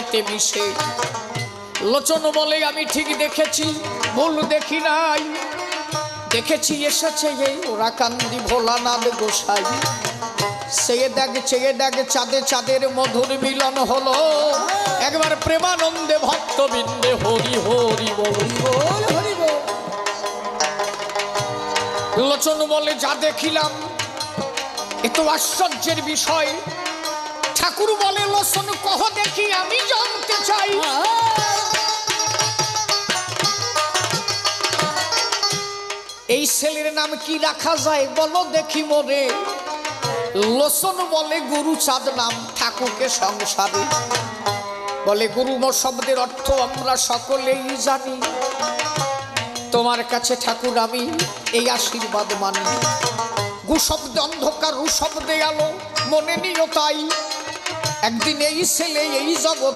মাটিতে মিশে। লোচন বলে আমি ঠিক দেখেছি, ভুল দেখি নাই, দেখেছি এসেছে এই ওরাকান্দি ভোলানাথ গোসাই। চেয়ে দেখ চাঁদে চাঁদের মধুর মিলন হলো, একবার প্রেমানন্দে ভক্তবৃন্দে হরি হরি বল। লোচন বলে যা দেখিলাম এ তো আশ্চর্যের বিষয়। ঠাকুর বলে লোচন কহ দেখি আমি জানতে চাই। এই ছেলের নাম কি রাখা যায় বলো দেখি মোরে। লোচন বলে গুরুচাঁদ নাম ঠাকুরকে সংসারে। বলে গুরুম শব্দের অর্থ আমরা সকলেই জানি, তোমার কাছে ঠাকুর আমি এই আশীর্বাদ মানি। গু শব্দে অন্ধকার, রু শব্দে আলো, মনে নিও তাই একদিন এই ছেলে এই জগৎ